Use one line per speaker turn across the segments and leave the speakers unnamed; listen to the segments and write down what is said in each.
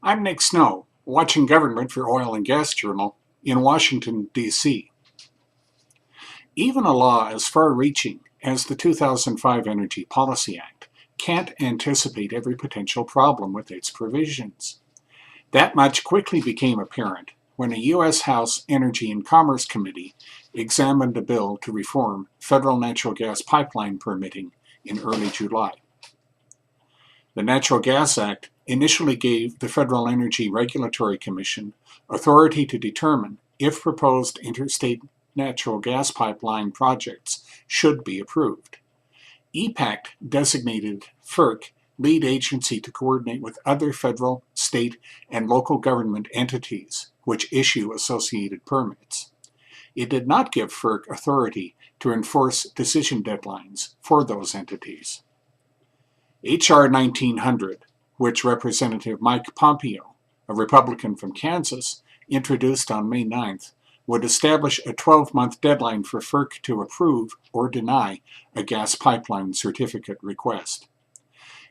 I'm Nick Snow, watching Government for Oil and Gas Journal in Washington, D.C. Even a law as far-reaching as the 2005 Energy Policy Act can't anticipate every potential problem with its provisions. That much quickly became apparent when a U.S. House Energy and Commerce Committee examined a bill to reform federal natural gas pipeline permitting in early July. The Natural Gas Act initially gave the Federal Energy Regulatory Commission authority to determine if proposed interstate natural gas pipeline projects should be approved. EPAC designated FERC lead agency to coordinate with other federal, state, and local government entities which issue associated permits. It did not give FERC authority to enforce decision deadlines for those entities. H.R. 1900, which Representative Mike Pompeo, a Republican from Kansas, introduced on May 9th, would establish a 12-month deadline for FERC to approve or deny a gas pipeline certificate request.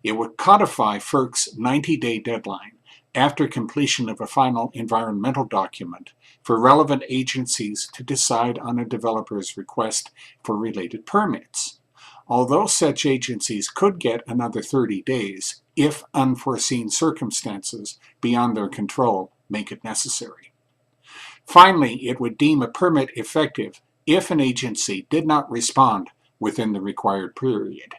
It would codify FERC's 90-day deadline after completion of a final environmental document for relevant agencies to decide on a developer's request for related permits, although such agencies could get another 30 days if unforeseen circumstances beyond their control make it necessary. Finally, it would deem a permit effective if an agency did not respond within the required period.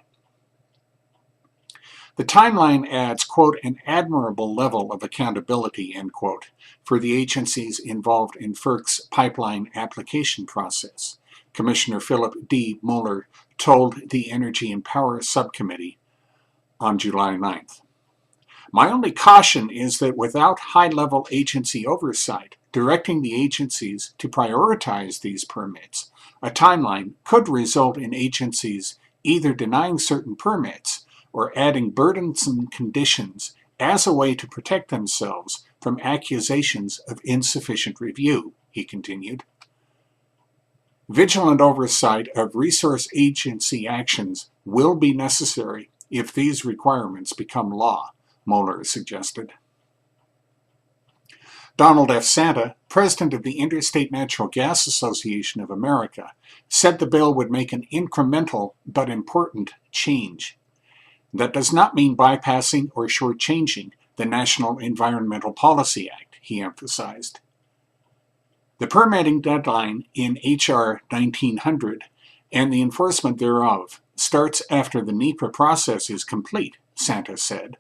The timeline adds, quote, an admirable level of accountability, end quote, for the agencies involved in FERC's pipeline application process, Commissioner Philip D. Mueller told the Energy and Power Subcommittee on July 9th. My only caution is that without high-level agency oversight, directing the agencies to prioritize these permits, a timeline could result in agencies either denying certain permits or adding burdensome conditions as a way to protect themselves from accusations of insufficient review, he continued. Vigilant oversight of resource agency actions will be necessary if these requirements become law, Mueller suggested. Donald F. Santa, president of the Interstate Natural Gas Association of America, said the bill would make an incremental but important change. That does not mean bypassing or shortchanging the National Environmental Policy Act, he emphasized. The permitting deadline in H.R. 1900 and the enforcement thereof starts after the NEPA process is complete, Santa said.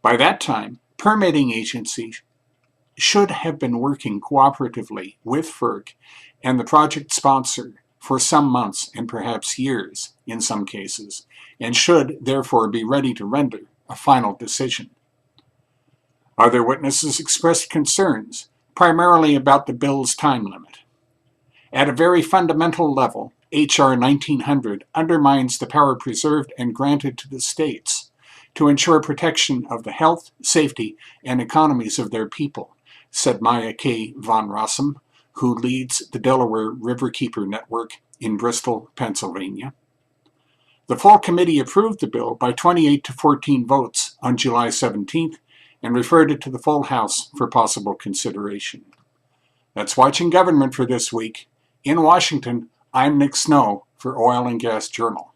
By that time, permitting agencies should have been working cooperatively with FERC and the project sponsor for some months and perhaps years in some cases, and should therefore be ready to render a final decision. Other witnesses expressed concerns, primarily about the bill's time limit. At a very fundamental level, H.R. 1900 undermines the power preserved and granted to the states to ensure protection of the health, safety, and economies of their people, said Maya K. von Rossum, who leads the Delaware Riverkeeper Network in Bristol, Pennsylvania. The full committee approved the bill by 28 to 14 votes on July 17th and referred it to the full House for possible consideration. That's Watching Government for this week. In Washington, I'm Nick Snow for Oil and Gas Journal.